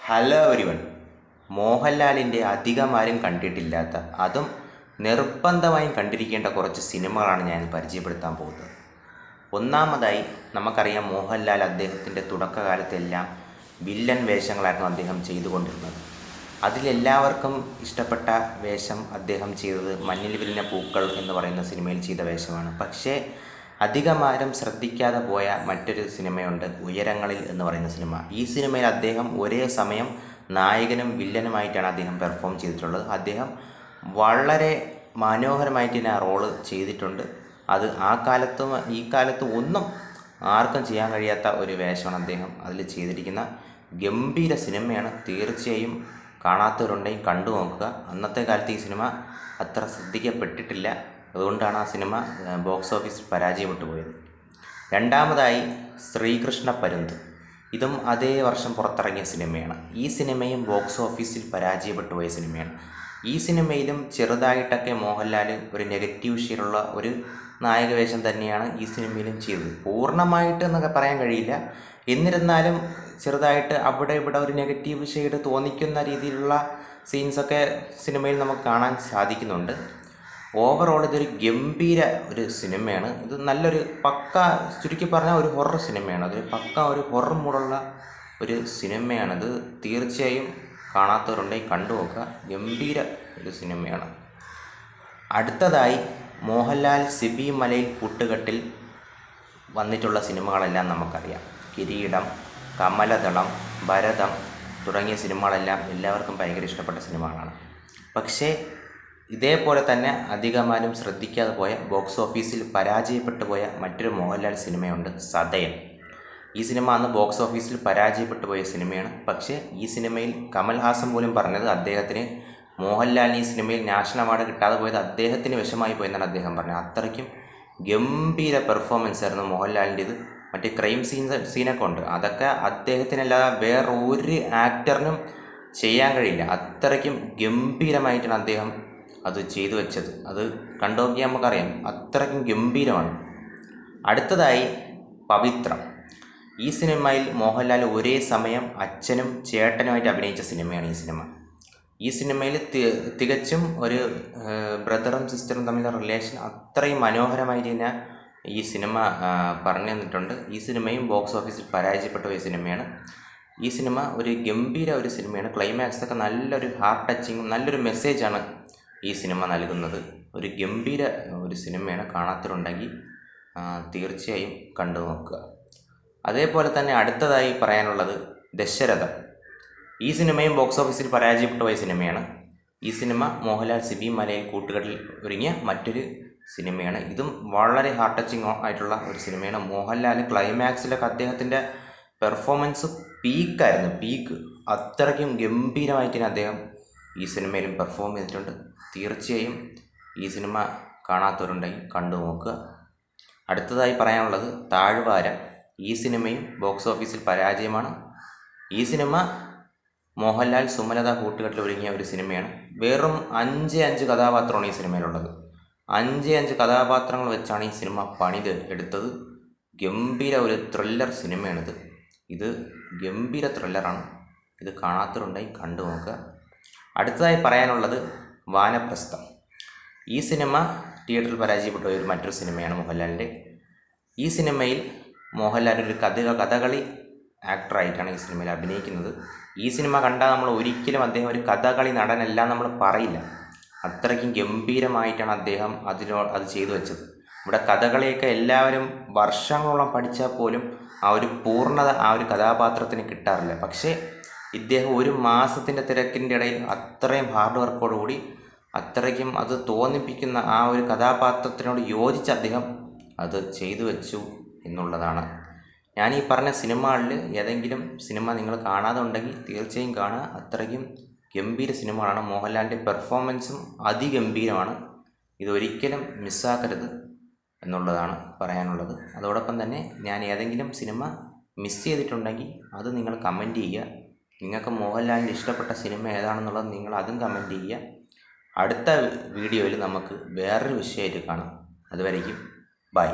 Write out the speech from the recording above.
Hello everyone. മോഹൻലാലിൻ്റെ അധികമാരും കണ്ടിട്ടില്ലാത്ത, അതും നിർബന്ധമായും കണ്ടിരിക്കേണ്ട കുറച്ച് സിനിമകളാണ് ഞാൻ പരിചയപ്പെടുത്താൻ പോകുന്നത്. ഒന്നാമതായി നമുക്കറിയാം, മോഹൻലാൽ അദ്ദേഹത്തിൻ്റെ തുടക്കകാലത്തെല്ലാം വില്ലൻ വേഷങ്ങളായിരുന്നു അദ്ദേഹം ചെയ്തുകൊണ്ടിരുന്നത്. അതിലെല്ലാവർക്കും ഇഷ്ടപ്പെട്ട വേഷം അദ്ദേഹം ചെയ്തത് മഞ്ഞിൽ വിരിഞ്ഞ പൂക്കൾ എന്ന് പറയുന്ന സിനിമയിൽ ചെയ്ത വേഷമാണ്. പക്ഷേ അധികമാരും ശ്രദ്ധിക്കാതെ പോയ മറ്റൊരു സിനിമയുണ്ട്, ഉയരങ്ങളിൽ എന്ന് പറയുന്ന സിനിമ. ഈ സിനിമയിൽ അദ്ദേഹം ഒരേ സമയം നായകനും വില്ലനുമായിട്ടാണ് അദ്ദേഹം പെർഫോം ചെയ്തിട്ടുള്ളത്. അദ്ദേഹം വളരെ മനോഹരമായിട്ട് തന്നെ ആ റോള് ചെയ്തിട്ടുണ്ട്. അത് ആ കാലത്തും ഈ കാലത്തും ഒന്നും ആർക്കും ചെയ്യാൻ കഴിയാത്ത ഒരു വേഷമാണ് അദ്ദേഹം അതിൽ ചെയ്തിരിക്കുന്ന. ഗംഭീര സിനിമയാണ്. തീർച്ചയായും കാണാത്തവരുണ്ടെങ്കിൽ കണ്ടു നോക്കുക. അന്നത്തെ കാലത്ത് ഈ സിനിമ അത്ര ശ്രദ്ധിക്കപ്പെട്ടിട്ടില്ല. അതുകൊണ്ടാണ് ആ സിനിമ ബോക്സ് ഓഫീസിൽ പരാജയപ്പെട്ടു പോയത്. രണ്ടാമതായി ശ്രീകൃഷ്ണ പരുന്ത്. ഇതും അതേ വർഷം പുറത്തിറങ്ങിയ സിനിമയാണ്. ഈ സിനിമയും ബോക്സ് ഓഫീസിൽ പരാജയപ്പെട്ടു പോയ സിനിമയാണ്. ഈ സിനിമയിലും ചെറുതായിട്ടൊക്കെ മോഹൻലാൽ ഒരു നെഗറ്റീവ് ഷെയ്ഡുള്ള ഒരു നായകവേഷം തന്നെയാണ് ഈ സിനിമയിലും ചെയ്തത്. പൂർണ്ണമായിട്ട് എന്നൊക്കെ പറയാൻ കഴിയില്ല. എന്നിരുന്നാലും ചെറുതായിട്ട് അവിടെ ഇവിടെ ഒരു നെഗറ്റീവ് ഷെയ്ഡ് തോന്നിക്കുന്ന രീതിയിലുള്ള സീൻസൊക്കെ സിനിമയിൽ നമുക്ക് കാണാൻ സാധിക്കുന്നുണ്ട്. ഓവറോൾ ഇതൊരു ഗംഭീര ഒരു സിനിമയാണ്. ഇത് നല്ലൊരു പക്ക, ചുരുക്കി പറഞ്ഞാൽ ഒരു ഹൊറർ സിനിമയാണ്. അതൊരു പക്ക ഒരു ഹൊറർ മൂടുള്ള ഒരു സിനിമയാണിത്. തീർച്ചയായും കാണാത്തവരുണ്ടെങ്കിൽ കണ്ടു നോക്കുക. ഗംഭീര ഒരു സിനിമയാണ്. അടുത്തതായി മോഹൻലാൽ സിബി മലയിൽ കൂട്ടുകെട്ടിൽ വന്നിട്ടുള്ള സിനിമകളെല്ലാം നമുക്കറിയാം. കിരീടം, കമലദളം, ഭരതം തുടങ്ങിയ സിനിമകളെല്ലാം എല്ലാവർക്കും ഭയങ്കര ഇഷ്ടപ്പെട്ട സിനിമകളാണ്. പക്ഷേ ഇതേപോലെ തന്നെ അധികമാരും ശ്രദ്ധിക്കാതെ പോയ, ബോക്സ് ഓഫീസിൽ പരാജയപ്പെട്ടു പോയ മറ്റൊരു മോഹൻലാൽ സിനിമയുണ്ട്, സതയം. ഈ സിനിമ അന്ന് ബോക്സ് ഓഫീസിൽ പരാജയപ്പെട്ടു പോയ സിനിമയാണ്. പക്ഷേ ഈ സിനിമയിൽ കമൽഹാസൻ പോലും പറഞ്ഞത് അദ്ദേഹത്തിന് മോഹൻലാലിന് ഈ സിനിമയിൽ നാഷണൽ അവാർഡ് കിട്ടാതെ പോയത് അദ്ദേഹത്തിന് വിഷമായി പോയെന്നാണ് അദ്ദേഹം പറഞ്ഞത്. അത്രയ്ക്കും ഗംഭീര പെർഫോമൻസ് ആയിരുന്നു മോഹൻലാലിൻ്റേത്. മറ്റേ ക്രൈം സീനൊക്കെ ഉണ്ട്, അതൊക്കെ അദ്ദേഹത്തിനല്ലാതെ വേറെ ഒരു ആക്ടറിനും ചെയ്യാൻ കഴിയില്ല. അത്രയ്ക്കും ഗംഭീരമായിട്ടാണ് അദ്ദേഹം അത് ചെയ്തു വെച്ചത്. അത് കണ്ടുനോക്കിയാൽ നമുക്കറിയാം, അത്രയ്ക്കും ഗംഭീരമാണ്. അടുത്തതായി പവിത്രം. ഈ സിനിമയിൽ മോഹൻലാൽ ഒരേ സമയം അച്ഛനും ചേട്ടനുമായിട്ട് അഭിനയിച്ച സിനിമയാണ് ഈ സിനിമ. ഈ സിനിമയിൽ തികച്ചും ഒരു ബ്രദറും സിസ്റ്ററും തമ്മിലുള്ള റിലേഷൻ അത്രയും മനോഹരമായിട്ട് തന്നെ ഈ സിനിമ പറഞ്ഞു തന്നിട്ടുണ്ട്. ഈ സിനിമയും ബോക്സ് ഓഫീസിൽ പരാജയപ്പെട്ട ഒരു സിനിമയാണ്. ഈ സിനിമ ഒരു ഗംഭീര ഒരു സിനിമയാണ്. ക്ലൈമാക്സൊക്കെ നല്ലൊരു ഹാർട്ട് ടച്ചിങ്ങും നല്ലൊരു മെസ്സേജാണ് ഈ സിനിമ നൽകുന്നത്. ഒരു ഗംഭീര ഒരു സിനിമയാണ്. കാണാത്തവരുണ്ടെങ്കിൽ തീർച്ചയായും കണ്ടു നോക്കുക. അതേപോലെ തന്നെ അടുത്തതായി പറയാനുള്ളത് ദശരഥം. ഈ സിനിമയും ബോക്സ് ഓഫീസിൽ പരാജയപ്പെട്ടു പോയ സിനിമയാണ്. ഈ സിനിമ മോഹൻലാൽ സിബി മലയിൽ കൂട്ടുകെട്ടിൽ ഒരുങ്ങിയ മറ്റൊരു സിനിമയാണ്. ഇതും വളരെ ഹാർട്ട് ടച്ചിങ് ആയിട്ടുള്ള ഒരു സിനിമയാണ്. മോഹൻലാൽ ക്ലൈമാക്സിലൊക്കെ അദ്ദേഹത്തിൻ്റെ പെർഫോമൻസ് പീക്ക്. അത്രയ്ക്കും ഗംഭീരമായിട്ട് അദ്ദേഹം ഈ സിനിമയിലും പെർഫോം ചെയ്തിട്ടുണ്ട്. തീർച്ചയായും ഈ സിനിമ കാണാത്തവരുണ്ടെങ്കിൽ കണ്ടു നോക്കുക. അടുത്തതായി പറയാനുള്ളത് താഴ്വാരം. ഈ സിനിമയും ബോക്സ് ഓഫീസിൽ പരാജയമാണ്. ഈ സിനിമ മോഹൻലാൽ സുമലത കൂട്ടുകെട്ടിൽ ഒരുങ്ങിയ ഒരു സിനിമയാണ്. വെറും 5 കഥാപാത്രമാണ് ഈ സിനിമയിലുള്ളത്. 5 കഥാപാത്രങ്ങൾ വെച്ചാണ് ഈ സിനിമ പണിത് എടുത്തത്. ഗംഭീര ഒരു ത്രില്ലർ സിനിമയാണിത്. ഇത് ഗംഭീര ത്രില്ലറാണ്. ഇത് കാണാത്തവരുണ്ടെങ്കിൽ കണ്ടു നോക്കുക. അടുത്തതായി പറയാനുള്ളത് വാനപ്രസ്ഥം. ഈ സിനിമ തിയേറ്ററിൽ പരാജയപ്പെട്ട ഒരു മറ്റൊരു സിനിമയാണ് മോഹൻലാലിൻ്റെ. ഈ സിനിമയിൽ മോഹൻലാൽ ഒരു കഥകളി ആക്ടറായിട്ടാണ് ഈ സിനിമയിൽ അഭിനയിക്കുന്നത്. ഈ സിനിമ കണ്ടാൽ നമ്മൾ ഒരിക്കലും അദ്ദേഹം ഒരു കഥകളി നടനല്ല നമ്മൾ പറയില്ല. അത്രയ്ക്കും ഗംഭീരമായിട്ടാണ് അദ്ദേഹം അത് ചെയ്തു വെച്ചത്. ഇവിടെ കഥകളിയൊക്കെ എല്ലാവരും വർഷങ്ങളോളം പഠിച്ചാൽ പോലും ആ ഒരു പൂർണ്ണത ആ ഒരു കഥാപാത്രത്തിന് കിട്ടാറില്ല. പക്ഷേ ഇദ്ദേഹം ഒരു മാസത്തിൻ്റെ തിരക്കിൻ്റെ ഇടയിൽ അത്രയും ഹാർഡ് വർക്കോടുകൂടി അത്രയ്ക്കും അത് തോന്നിപ്പിക്കുന്ന ആ ഒരു കഥാപാത്രത്തിനോട് യോജിച്ച് അദ്ദേഹം അത് ചെയ്തു വെച്ചു എന്നുള്ളതാണ്. ഞാൻ ഈ പറഞ്ഞ സിനിമകളിൽ ഏതെങ്കിലും സിനിമ നിങ്ങൾ കാണാതെ ഉണ്ടെങ്കിൽ തീർച്ചയായും കാണുക. അത്രയ്ക്കും ഗംഭീര സിനിമകളാണ്. മോഹൻലാലിൻ്റെ പെർഫോമൻസും അതിഗംഭീരമാണ്. ഇതൊരിക്കലും മിസ്സാക്കരുത് എന്നുള്ളതാണ് പറയാനുള്ളത്. അതോടൊപ്പം തന്നെ ഞാൻ ഏതെങ്കിലും സിനിമ മിസ് ചെയ്തിട്ടുണ്ടെങ്കിൽ അത് നിങ്ങൾ കമൻറ്റ് ചെയ്യുക. നിങ്ങൾക്ക് മോഹൻലാലിൻ്റെ ഇഷ്ടപ്പെട്ട സിനിമ ഏതാണെന്നുള്ളത് നിങ്ങൾ അതും കമൻറ്റ് ചെയ്യുക. അടുത്ത വീഡിയോയിൽ നമുക്ക് വേറൊരു വിഷയമായിട്ട് കാണാം. അതുവരേക്കും ബൈ.